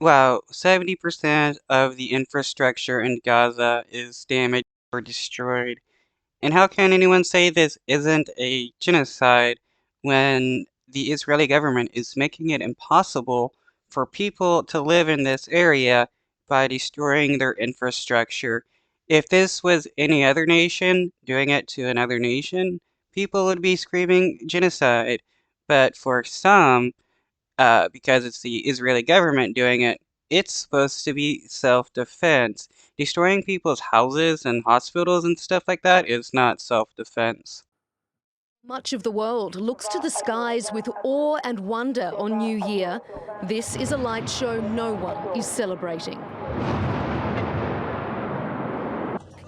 Wow, 70% of the infrastructure in Gaza is damaged or destroyed. And how can anyone say this isn't a genocide when the Israeli government is making it impossible for people to live in this area by destroying their infrastructure? If this was any other nation doing it to another nation, people would be screaming genocide. But for some, because it's the Israeli government doing it, it's supposed to be self-defense. Destroying people's houses and hospitals and stuff like that is not self-defense. Much of the world looks to the skies with awe and wonder on New Year. This is a light show no one is celebrating.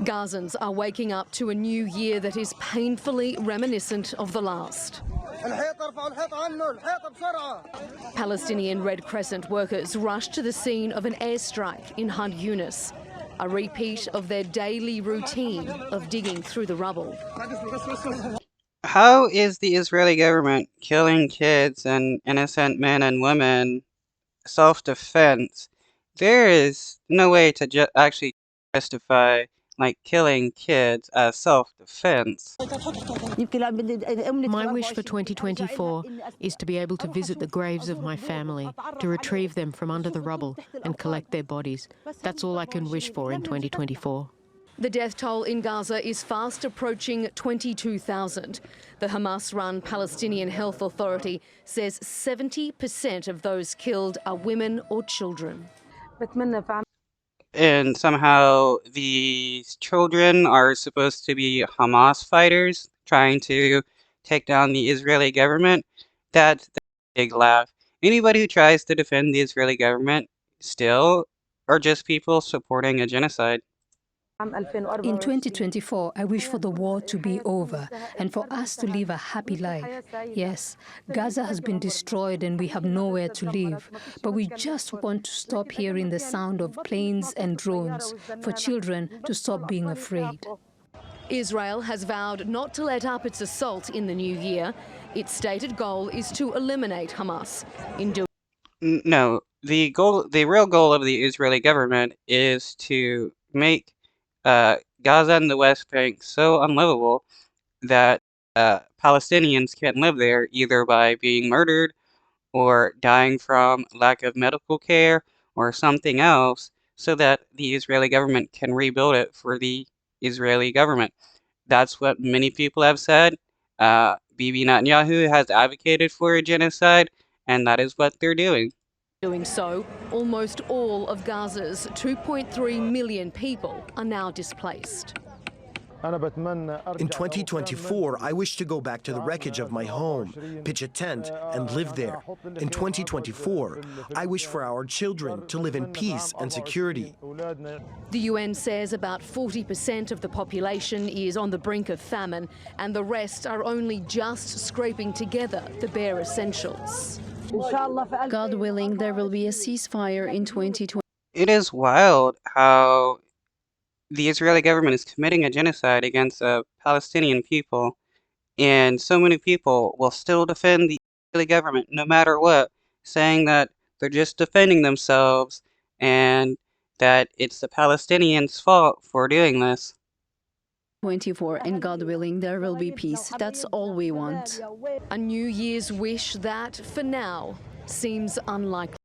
Gazans are waking up to a new year that is painfully reminiscent of the last. Palestinian Red Crescent workers rushed to the scene of an airstrike in Khan Yunis, a repeat of their daily routine of digging through the rubble. How is the Israeli government killing kids and innocent men and women self-defense? There is no way to actually justify like killing kids as self-defense. My wish for 2024 is to be able to visit the graves of my family, to retrieve them from under the rubble and collect their bodies. That's all I can wish for in 2024. The death toll in Gaza is fast approaching 22,000. The Hamas-run Palestinian Health Authority says 70% of those killed are women or children. And somehow these children are supposed to be Hamas fighters trying to take down the Israeli government. That's a big laugh. Anybody who tries to defend the Israeli government still are just people supporting a genocide. In 2024, I wish for the war to be over and for us to live a happy life. Yes, Gaza has been destroyed and we have nowhere to live, but we just want to stop hearing the sound of planes and drones, for children to stop being afraid. Israel has vowed not to let up its assault in the new year. Its stated goal is to eliminate Hamas. In doing No, the real goal of the Israeli government is to make Gaza and the West Bank so unlivable that Palestinians can't live there either by being murdered or dying from lack of medical care or something else, so that the Israeli government can rebuild it for the Israeli government. That's what many people have said. Bibi Netanyahu has advocated for a genocide, and that is what they're doing. Doing so, almost all of Gaza's 2.3 million people are now displaced. In 2024, I wish to go back to the wreckage of my home, pitch a tent, and live there. In 2024, I wish for our children to live in peace and security. The UN says about 40% of the population is on the brink of famine, and the rest are only just scraping together the bare essentials. God willing, there will be a ceasefire in 2020. It is wild how the Israeli government is committing a genocide against the Palestinian people, and so many people will still defend the Israeli government no matter what, saying that they're just defending themselves and that it's the Palestinians' fault for doing this. 24, and God willing, there will be peace. That's all we want. A New Year's wish that, for now, seems unlikely.